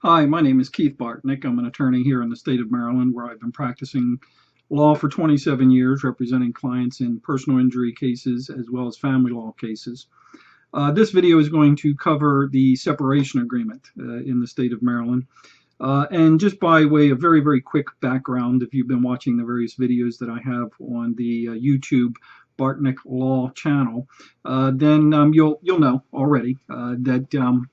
Hi, my name is Keith Bartnick. I'm an attorney here in the state of Maryland, where I've been practicing law for 27 years, representing clients in personal injury cases as well as family law cases. This video is going to cover the separation agreement in the state of Maryland. And just by way of very, very quick background, if you've been watching the various videos that I have on the YouTube Bartnick Law channel, then you'll know already that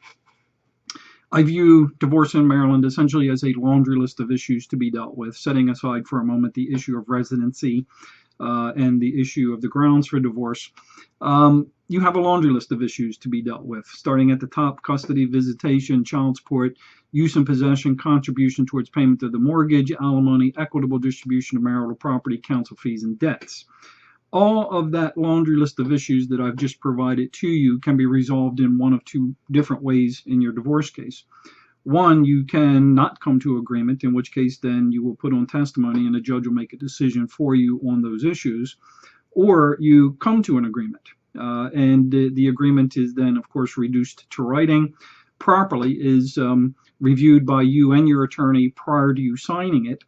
I view divorce in Maryland essentially as a laundry list of issues to be dealt with, setting aside for a moment the issue of residency and the issue of the grounds for divorce. You have a laundry list of issues to be dealt with, starting at the top: custody, visitation, child support, use and possession, contribution towards payment of the mortgage, alimony, equitable distribution of marital property, counsel fees, and debts. All of that laundry list of issues that I've just provided to you can be resolved in one of two different ways in your divorce case. One, you can not come to agreement, in which case then you will put on testimony and the judge will make a decision for you on those issues, or you come to an agreement. And the agreement is then, of course, reduced to writing properly, is reviewed by you and your attorney prior to you signing it,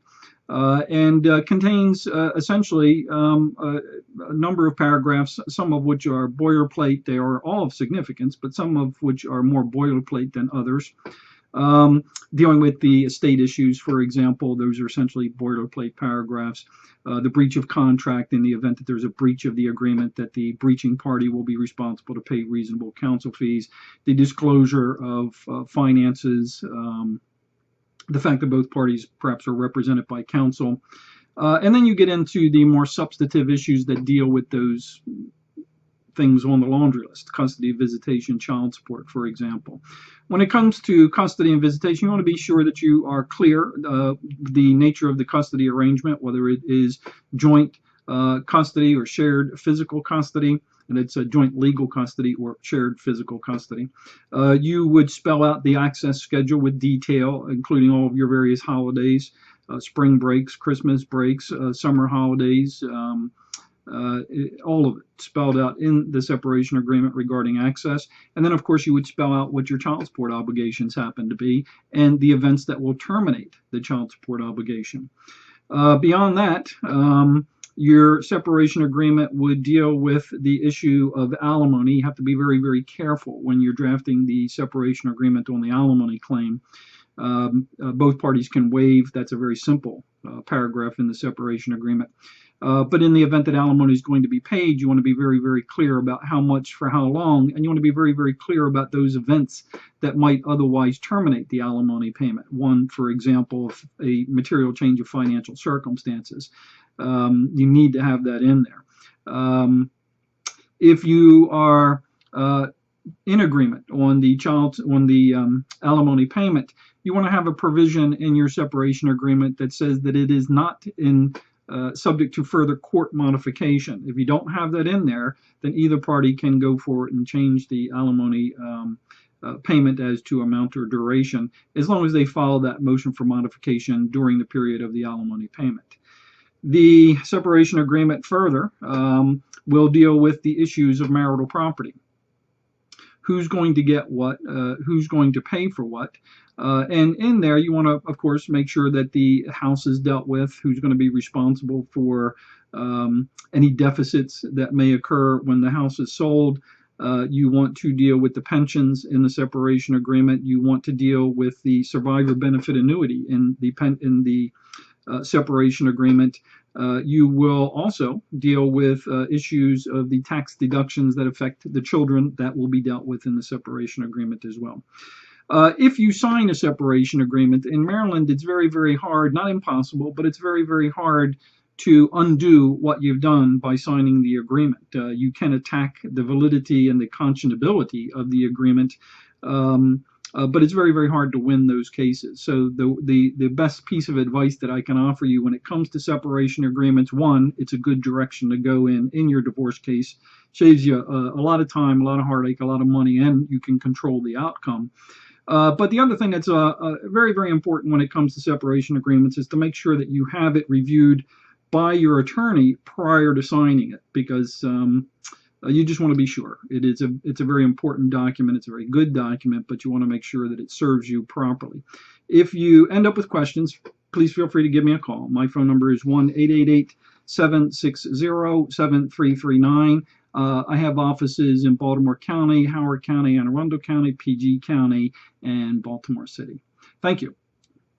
and contains essentially a number of paragraphs, some of which are boilerplate. They are all of significance, but some of which are more boilerplate than others. Dealing with the estate issues, for example, those are essentially boilerplate paragraphs. The breach of contract, in the event that there's a breach of the agreement, that the breaching party will be responsible to pay reasonable counsel fees. The disclosure of finances, the fact that both parties perhaps are represented by counsel. And then you get into the more substantive issues that deal with those things on the laundry list: custody, visitation, child support, for example. When it comes to custody and visitation, you want to be sure that you are clear the nature of the custody arrangement, whether it is joint custody or shared physical custody, and it's a joint legal custody or shared physical custody. You would spell out the access schedule with detail, including all of your various holidays, spring breaks, Christmas breaks, summer holidays, all of it spelled out in the separation agreement regarding access. And then, of course, you would spell out what your child support obligations happen to be and the events that will terminate the child support obligation. Beyond that, your separation agreement would deal with the issue of alimony. You have to be very, very careful when you're drafting the separation agreement on the alimony claim. Both parties can waive. That's a very simple paragraph in the separation agreement. But in the event that alimony is going to be paid, you want to be very, very clear about how much for how long, and you want to be very, very clear about those events that might otherwise terminate the alimony payment. One, for example, a material change of financial circumstances. You need to have that in there. If you are in agreement on the alimony payment, you want to have a provision in your separation agreement that says that it is not subject to further court modification. If you don't have that in there, then either party can go for it and change the alimony payment as to amount or duration, as long as they file that motion for modification during the period of the alimony payment. The separation agreement further will deal with the issues of marital property. Who's going to get what, who's going to pay for what. And in there, you want to, of course, make sure that the house is dealt with, who's going to be responsible for any deficits that may occur when the house is sold. You want to deal with the pensions in the separation agreement. You want to deal with the survivor benefit annuity in the separation agreement. You will also deal with issues of the tax deductions that affect the children. That will be dealt with in the separation agreement as well. If you sign a separation agreement in Maryland, it's very, very hard, not impossible, but it's very, very hard to undo what you've done by signing the agreement. You can attack the validity and the conscionability of the agreement, but it's very, very hard to win those cases. So the best piece of advice that I can offer you when it comes to separation agreements: one, it's a good direction to go in your divorce case. Saves you a lot of time, a lot of heartache, a lot of money, and you can control the outcome. But the other thing that's very, very important when it comes to separation agreements is to make sure that you have it reviewed by your attorney prior to signing it, because You just want to be sure. It's a very important document. It's a very good document, but you want to make sure that it serves you properly. If you end up with questions, please feel free to give me a call. My phone number is 1-888-760-7339. I have offices in Baltimore County, Howard County, Anne Arundel County, PG County, and Baltimore City. Thank you.